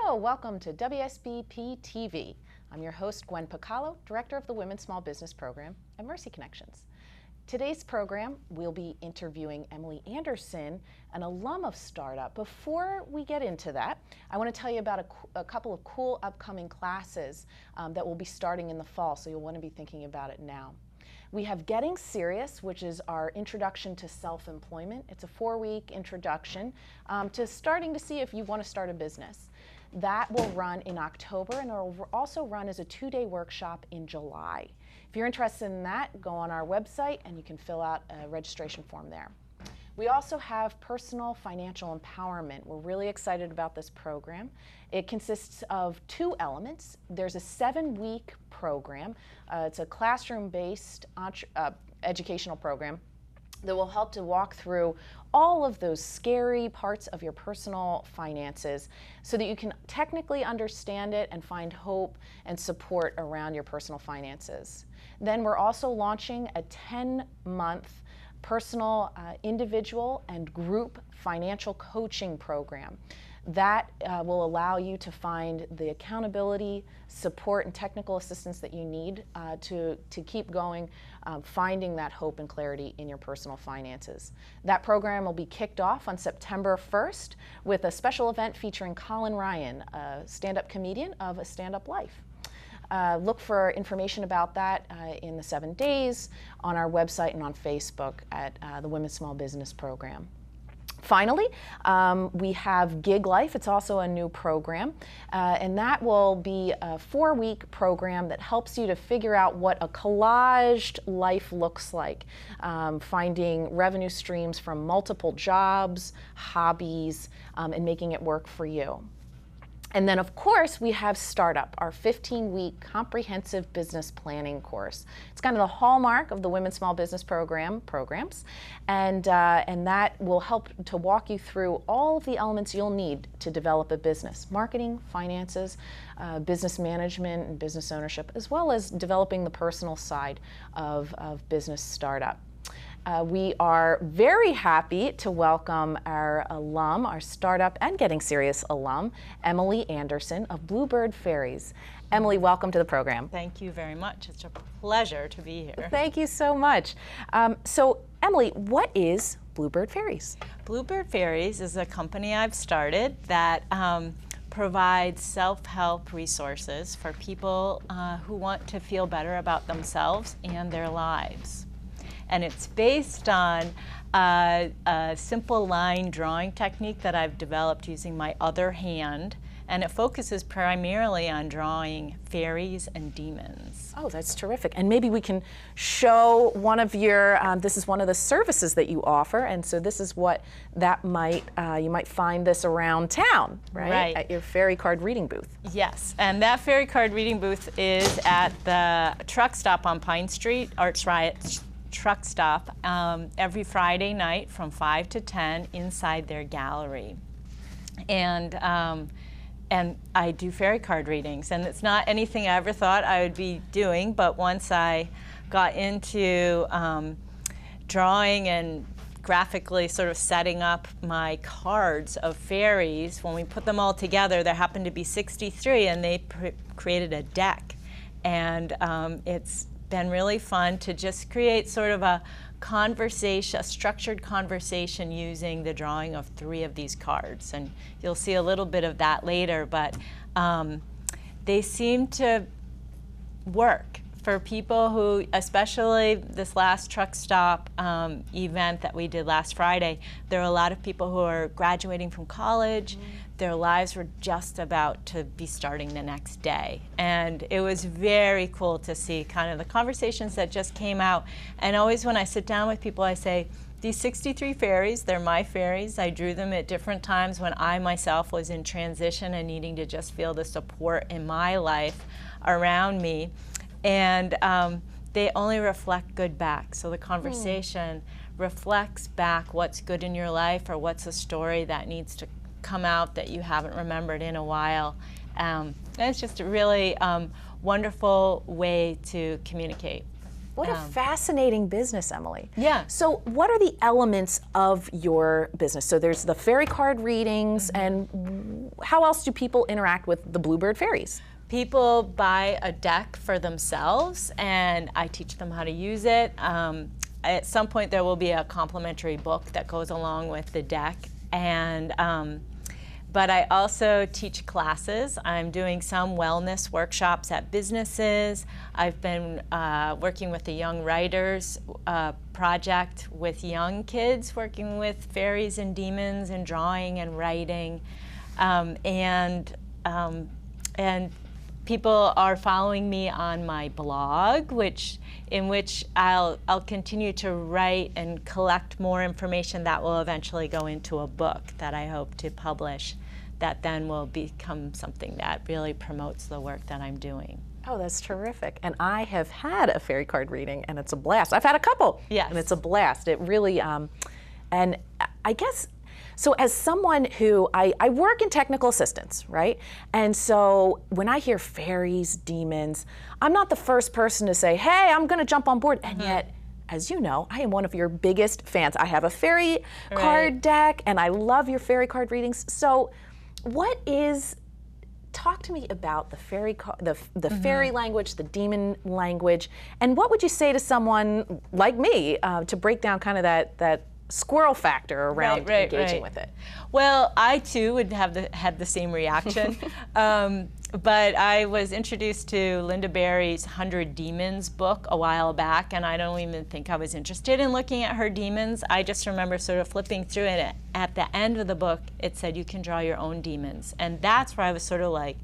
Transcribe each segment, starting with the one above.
Hello, welcome to WSBP TV. I'm your host, Gwen Picallo, Director of the Women's Small Business Program at Mercy Connections. Today's program, we'll be interviewing Emily Anderson, an alum of Startup. Before we get into that, I want to tell you about a couple of cool upcoming classes that will be starting in the fall, so you'll want to be thinking about it now. We have Getting Serious, which is our introduction to self-employment. It's a 4-week introduction to starting to see if you want to start a business. That will run in October, and it will also run as a 2-day workshop in July. If you're interested in that, go on our website and you can fill out a registration form there. We also have Personal Financial Empowerment. We're really excited about this program. It consists of 2 elements. There's a 7-week program. It's a classroom-based educational program that will help to walk through all of those scary parts of your personal finances so that you can technically understand it and find hope and support around your personal finances. Then we're also launching a 10-month personal, individual, and group financial coaching program. That will allow you to find the accountability, support, and technical assistance that you need to keep going, finding that hope and clarity in your personal finances. That program will be kicked off on September 1st with a special event featuring Colin Ryan, a stand-up comedian of A Stand-Up Life. Look for information about that in the 7 days on our website and on Facebook at the Women's Small Business Program. Finally, we have Gig Life. It's also a new program, and that will be a 4-week program that helps you to figure out what a collaged life looks like, finding revenue streams from multiple jobs, hobbies, and making it work for you. And then, of course, we have Startup, our 15-week comprehensive business planning course. It's kind of the hallmark of the Women's Small Business programs, and that will help to walk you through all of the elements you'll need to develop a business: marketing, finances, business management, and business ownership, as well as developing the personal side of business startup. We are very happy to welcome our alum, our Startup and Getting Serious alum, Emily Anderson of Bluebird Fairies. Emily, welcome to the program. Thank you very much. It's a pleasure to be here. Thank you so much. So, Emily, what is Bluebird Fairies? Bluebird Fairies is a company I've started that provides self-help resources for people who want to feel better about themselves and their lives. And it's based on a simple line drawing technique that I've developed using my other hand, and it focuses primarily on drawing fairies and demons. Oh, that's terrific. And maybe we can show one of your, this is one of the services that you offer, and so this is what that might, you might find this around town, right? Right. At your fairy card reading booth. Yes, and that fairy card reading booth is at the truck stop on Pine Street, Arts Riot truck stop, every Friday night from 5 to 10 inside their gallery. And I do fairy card readings, and it's not anything I ever thought I would be doing, but once I got into drawing and graphically sort of setting up my cards of fairies, when we put them all together, there happened to be 63, and they created a deck. And it's been really fun to just create sort of a conversation, a structured conversation using the drawing of 3 of these cards. And you'll see a little bit of that later, but they seem to work for people who, especially this last truck stop event that we did last Friday, there are a lot of people who are graduating from college. Their lives were just about to be starting the next day. And it was very cool to see kind of the conversations that just came out. And always when I sit down with people, I say, these 63 fairies, they're my fairies. I drew them at different times when I myself was in transition and needing to just feel the support in my life around me. And they only reflect good back. So the conversation reflects back what's good in your life or what's a story that needs to come out that you haven't remembered in a while. And it's just a really wonderful way to communicate. What a fascinating business, Emily. Yeah. So what are the elements of your business? So there's the fairy card readings, and how else do people interact with the Bluebird Fairies? People buy a deck for themselves, and I teach them how to use it. At some point, there will be a complimentary book that goes along with the deck, and but I also teach classes. I'm doing some wellness workshops at businesses. I've been working with the Young Writers project with young kids, working with fairies and demons and drawing and writing, and people are following me on my blog, in which I'll continue to write and collect more information that will eventually go into a book that I hope to publish, that then will become something that really promotes the work that I'm doing. Oh, that's terrific. And I have had a fairy card reading, and it's a blast. I've had a couple, yes. And it's a blast. It really, and I guess, so as someone who, I work in technical assistance, right? And so when I hear fairies, demons, I'm not the first person to say, hey, I'm gonna jump on board. And yet, as you know, I am one of your biggest fans. I have a fairy card deck, and I love your fairy card readings. So talk to me about the fairy fairy language, the demon language, and what would you say to someone like me to break down kind of that squirrel factor around engaging with it? Well, I too would have had the same reaction, but I was introduced to Linda Berry's 100 Demons book a while back, and I don't even think I was interested in looking at her demons. I just remember sort of flipping through it. At the end of the book, it said you can draw your own demons, and that's where I was sort of like,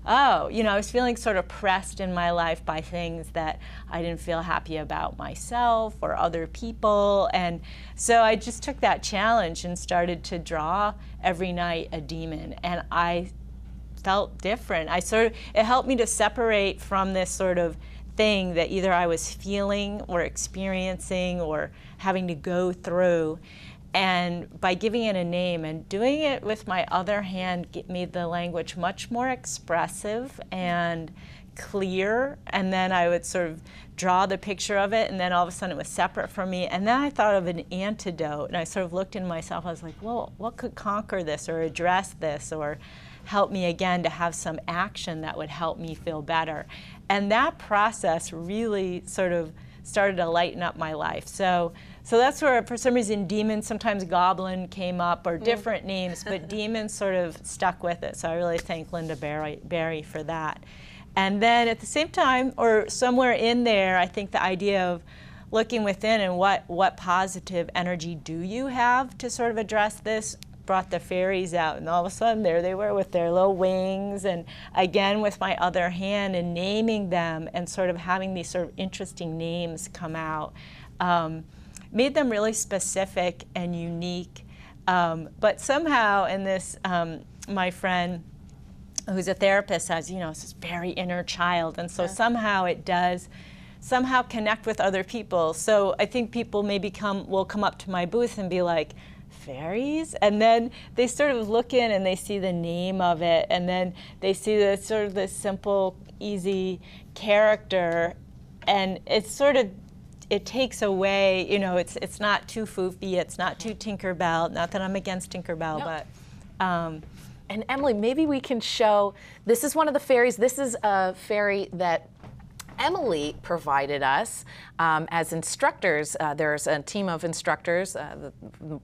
oh, I was feeling sort of pressed in my life by things that I didn't feel happy about myself or other people. And so I just took that challenge and started to draw every night a demon. And I felt different. It helped me to separate from this sort of thing that either I was feeling or experiencing or having to go through. And by giving it a name and doing it with my other hand made the language much more expressive and clear. And then I would sort of draw the picture of it, and then all of a sudden it was separate from me. And then I thought of an antidote, and I sort of looked into myself. I was like, well, what could conquer this or address this or help me again to have some action that would help me feel better? And that process really sort of started to lighten up my life. So that's where, for some reason, demon, sometimes goblin came up, or different names, but demons sort of stuck with it. So I really thank Linda Berry for that. And then at the same time, or somewhere in there, I think the idea of looking within and what positive energy do you have to sort of address this brought the fairies out, and all of a sudden there they were with their little wings, and again with my other hand and naming them and sort of having these sort of interesting names come out. Made them really specific and unique, but somehow in this, my friend who's a therapist says, it's this very inner child, and so somehow it does somehow connect with other people. So I think people will come up to my booth and be like, fairies? And then they sort of look in and they see the name of it, and then they see the sort of this simple, easy character, and it's sort of, it takes away, it's not too foofy, it's not too Tinkerbell, not that I'm against Tinkerbell, but. And Emily, maybe we can show, this is one of the fairies. This is a fairy that Emily provided us as instructors. There's a team of instructors, the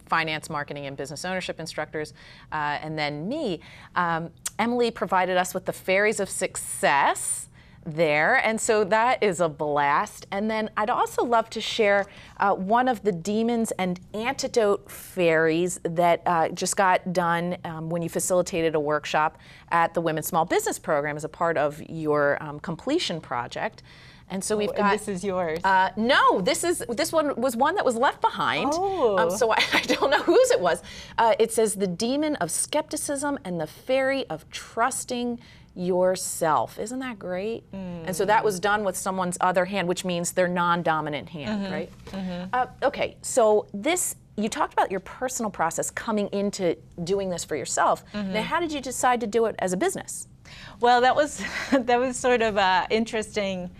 finance, marketing, and business ownership instructors, and then me. Emily provided us with the Fairies of Success there, and so that is a blast. And then I'd also love to share one of the demons and antidote fairies that just got done when you facilitated a workshop at the Women's Small Business Program as a part of your completion project. And so we've got. This is yours. No, this one was one that was left behind. So I don't know whose it was. It says the demon of skepticism and the fairy of trusting yourself. Isn't that great? And so that was done with someone's other hand, which means their non-dominant hand, right? Okay, so you talked about your personal process coming into doing this for yourself. Now, how did you decide to do it as a business? Well, that was sort of interesting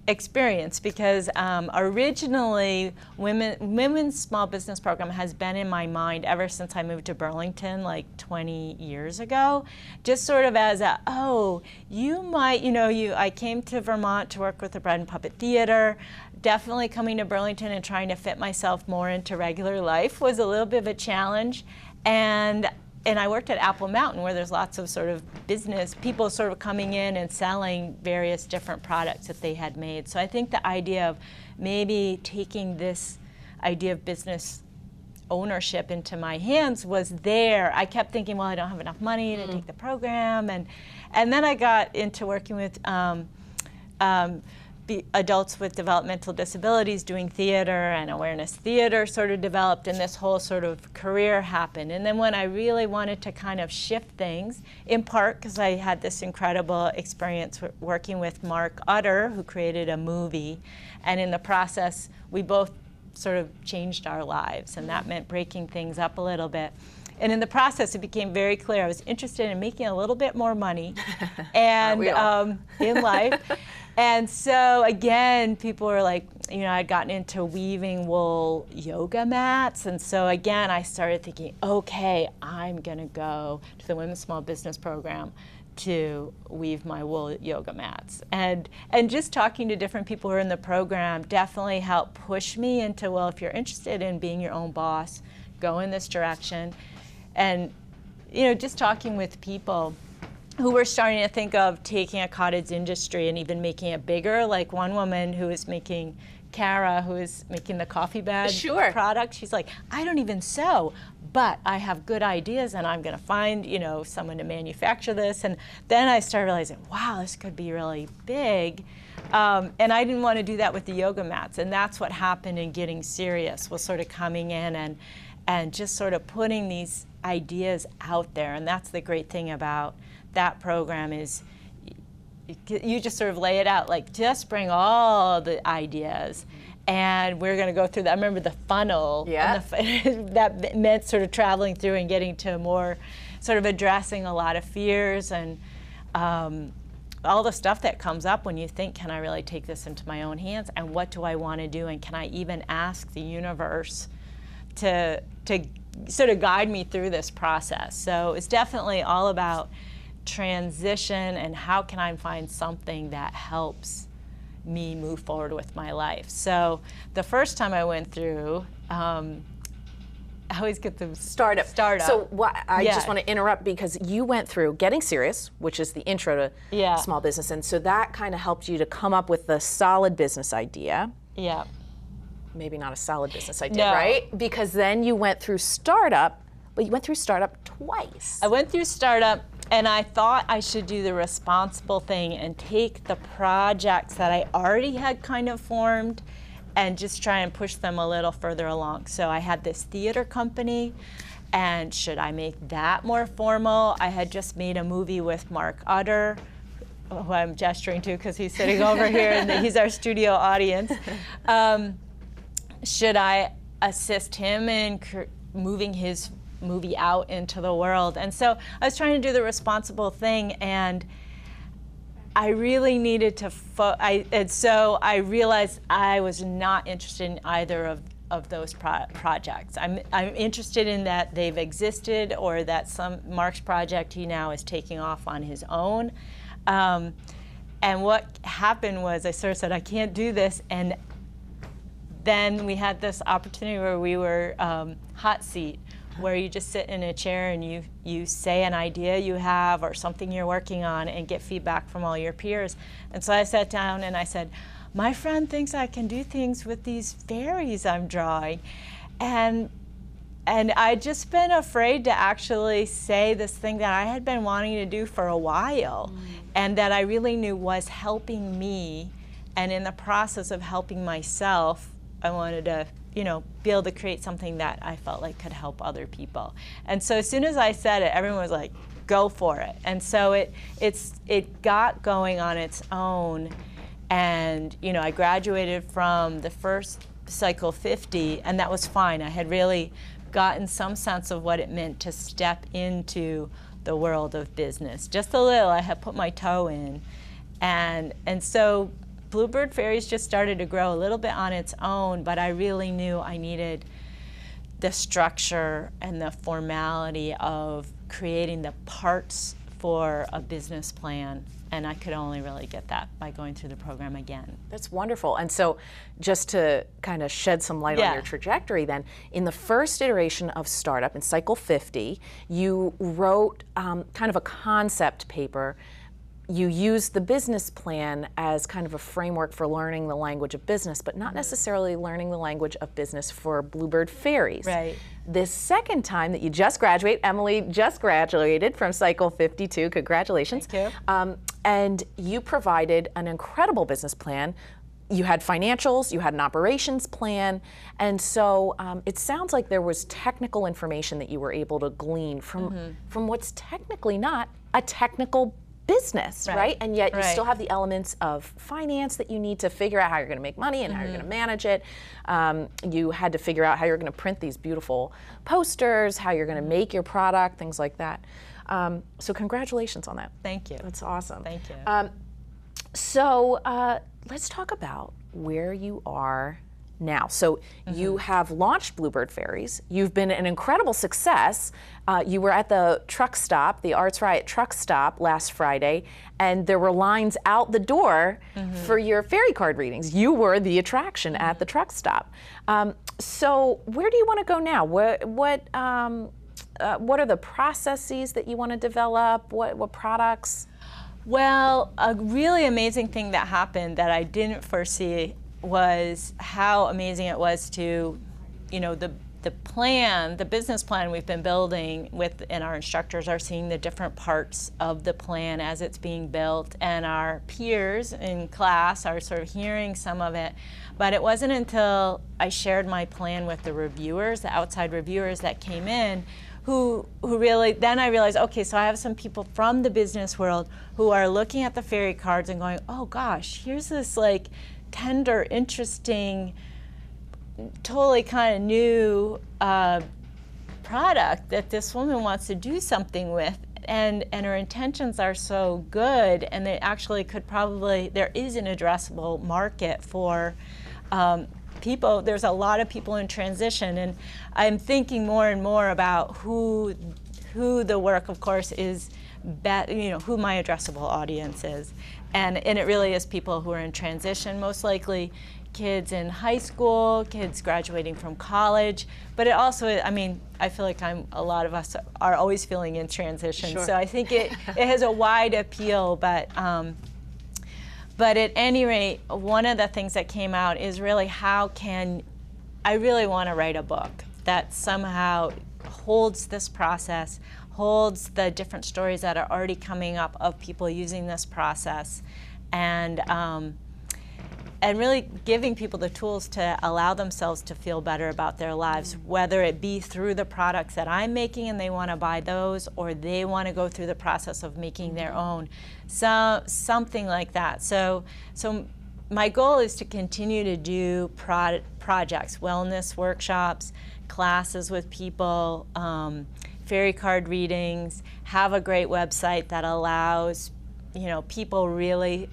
experience, because originally Women's Small Business Program has been in my mind ever since I moved to Burlington like 20 years ago, just sort of as a, oh, you might, I came to Vermont to work with the Bread and Puppet Theater. Definitely coming to Burlington and trying to fit myself more into regular life was a little bit of a challenge. And I worked at Apple Mountain, where there's lots of sort of business, people sort of coming in and selling various different products that they had made. So I think the idea of maybe taking this idea of business ownership into my hands was there. I kept thinking, well, I don't have enough money to take the program. And then I got into working with adults with developmental disabilities, doing theater, and awareness theater sort of developed, and this whole sort of career happened. And then when I really wanted to kind of shift things, in part because I had this incredible experience working with Mark Utter, who created a movie, and in the process we both sort of changed our lives, and that meant breaking things up a little bit. And in the process, it became very clear I was interested in making a little bit more money and in life. And so again, people were like, I'd gotten into weaving wool yoga mats. And so again, I started thinking, okay, I'm going to go to the Women's Small Business Program to weave my wool yoga mats. And just talking to different people who are in the program definitely helped push me into, well, if you're interested in being your own boss, go in this direction. And, just talking with people who were starting to think of taking a cottage industry and even making it bigger. Like one woman who is making, Cara, who is making the coffee bag product, she's like, I don't even sew, but I have good ideas and I'm going to find, someone to manufacture this. And then I started realizing, wow, this could be really big. And I didn't want to do that with the yoga mats. And that's what happened in Getting Serious, was sort of coming in and just sort of putting these ideas out there. And that's the great thing about that program, is you just sort of lay it out, like just bring all the ideas and we're going to go through that. I remember the funnel, that meant sort of traveling through and getting to more sort of addressing a lot of fears and all the stuff that comes up when you think, can I really take this into my own hands, and what do I want to do, and can I even ask the universe to sort of guide me through this process. So it's definitely all about transition and how can I find something that helps me move forward with my life. So the first time I went through, I always get the startup. So I just want to interrupt, because you went through Getting Serious, which is the intro to small business, and so that kind of helped you to come up with the solid business idea. Yeah. Maybe not a solid business idea, right? Because then you went through startup, but you went through startup twice. I went through startup, and I thought I should do the responsible thing and take the projects that I already had kind of formed and just try and push them a little further along. So I had this theater company, and should I make that more formal? I had just made a movie with Mark Utter, who I'm gesturing to because he's sitting over here and he's our studio audience. Should I assist him in moving his movie out into the world? And so I was trying to do the responsible thing, and I really needed to, and so I realized I was not interested in either of those projects. I'm interested in that they've existed, or that Mark's project he now is taking off on his own. And what happened was I sort of said, I can't do this, and then we had this opportunity where we were hot seat, where you just sit in a chair and you say an idea you have or something you're working on and get feedback from all your peers. And so I sat down and I said, my friend thinks I can do things with these fairies I'm drawing. And I'd just been afraid to actually say this thing that I had been wanting to do for a while, and that I really knew was helping me, and in the process of helping myself, I wanted to, be able to create something that I felt like could help other people. And so as soon as I said it, everyone was like, go for it. And so it got going on its own. And I graduated from the first Cycle 50, and that was fine. I had really gotten some sense of what it meant to step into the world of business. Just a little, I had put my toe in. And so Bluebird Fairies just started to grow a little bit on its own, but I really knew I needed the structure and the formality of creating the parts for a business plan, and I could only really get that by going through the program again. That's wonderful. And so just to kind of shed some light on your trajectory then, in the first iteration of Startup, in Cycle 50, you wrote kind of a concept paper. You used the business plan as kind of a framework for learning the language of business, but not necessarily learning the language of business for Bluebird Fairies. Right. This second time that you just graduate, Emily just graduated from Cycle 52, congratulations. Thank you. And you provided an incredible business plan. You had financials, you had an operations plan, and so it sounds like there was technical information that you were able to glean from what's technically not a technical business, right? And yet you still have the elements of finance that you need to figure out how you're going to make money and how you're going to manage it. You had to figure out how you're going to print these beautiful posters, how you're going to make your product, things like that. So congratulations on that. Thank you. That's awesome. Thank you. So let's talk about where you are now. So you have launched Bluebird Fairies. You've been an incredible success. You were at the truck stop, the Arts Riot truck stop last Friday, and there were lines out the door for your fairy card readings. You were the attraction at the truck stop. So where do you want to go now? What are the processes that you want to develop? What products? Well, a really amazing thing that happened that I didn't foresee was how amazing it was to, the plan, the business plan we've been building and our instructors are seeing the different parts of the plan as it's being built, and our peers in class are sort of hearing some of it. But it wasn't until I shared my plan with the reviewers, the outside reviewers that came in, who really, then I realized, okay, so I have some people from the business world who are looking at the fairy cards and going, oh gosh, here's this like tender, interesting, totally kind of new product that this woman wants to do something with, and her intentions are so good, and they actually could probably, there is an addressable market for people. There's a lot of people in transition, and I'm thinking more and more about who the work, of course, is, who my addressable audience is. And it really is people who are in transition, most likely kids in high school, kids graduating from college, but it also, I feel like a lot of us are always feeling in transition. Sure. So I think it has a wide appeal, but at any rate, one of the things that came out is really I really want to write a book that somehow holds this process, holds the different stories that are already coming up of people using this process, and really giving people the tools to allow themselves to feel better about their lives, whether it be through the products that I'm making and they want to buy those, or they want to go through the process of making their own. So something like that. So my goal is to continue to do projects, wellness workshops, classes with people, fairy card readings, have a great website that allows people really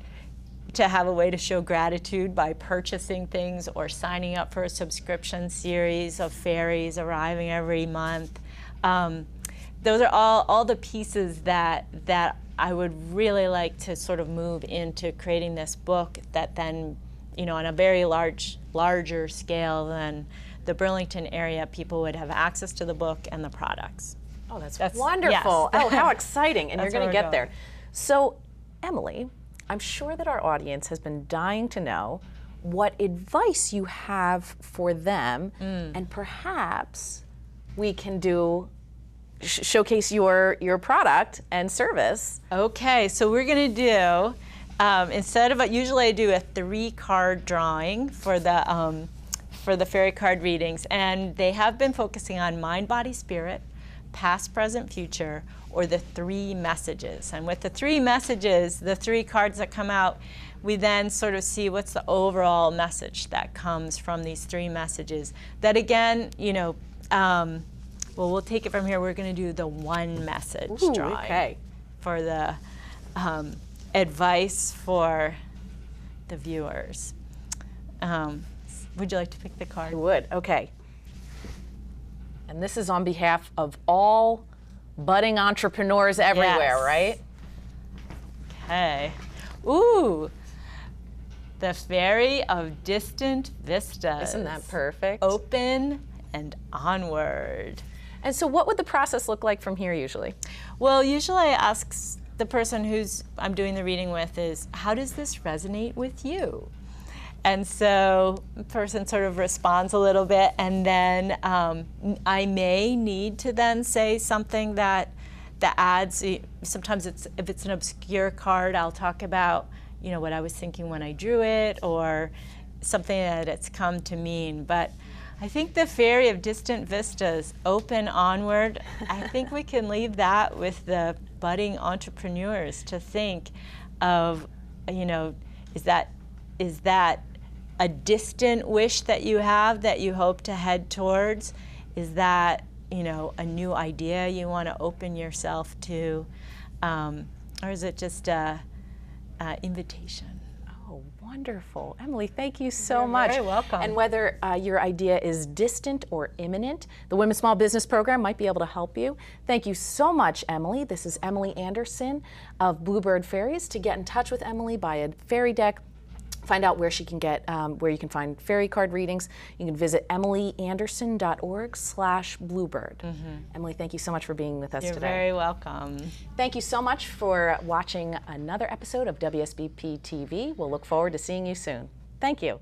to have a way to show gratitude by purchasing things or signing up for a subscription series of fairies arriving every month. Those are all the pieces that I would really like to sort of move into creating this book that then, on a very larger scale than the Burlington area, people would have access to the book and the products. Oh, that's wonderful. Yes. Oh, how exciting. And you're going to get there. So, Emily, I'm sure that our audience has been dying to know what advice you have for them, and perhaps we can showcase your product and service. Okay, so we're going to do, instead of, usually I do a 3-card drawing for the fairy card readings, and they have been focusing on mind, body, spirit, past, present, future, or the 3 messages. And with the 3 messages, the 3 cards that come out, we then sort of see what's the overall message that comes from these 3 messages. That again, we'll take it from here. We're going to do the 1 message drawing for the advice for the viewers. Would you like to pick the card? I would. Okay. And this is on behalf of all budding entrepreneurs everywhere, Yes. right? Okay. Ooh, the Fairy of Distant Vistas. Isn't that perfect? Open and onward. And so what would the process look like from here usually? Well, usually I ask the person who's I'm doing the reading with is, how does this resonate with you? And so the person sort of responds a little bit, and then I may need to then say something that adds. Sometimes if it's an obscure card, I'll talk about what I was thinking when I drew it, or something that it's come to mean. But I think the Fairy of Distant Vistas, open onward, I think we can leave that with the budding entrepreneurs to think of, is that a distant wish that you have that you hope to head towards? Is that, a new idea you want to open yourself to? Or is it just an invitation? Oh, wonderful. Emily, thank you so You're much. very welcome. And whether your idea is distant or imminent, the Women's Small Business Program might be able to help you. Thank you so much, Emily. This is Emily Anderson of Bluebird Fairies. To get in touch with Emily, buy a fairy deck, find out where she can get, where you can find fairy card readings, you can visit emilyanderson.org/bluebird. Emily, thank you so much for being with us You're today. very welcome. Thank you so much for watching another episode of WSBP TV. We'll look forward to seeing you soon. Thank you.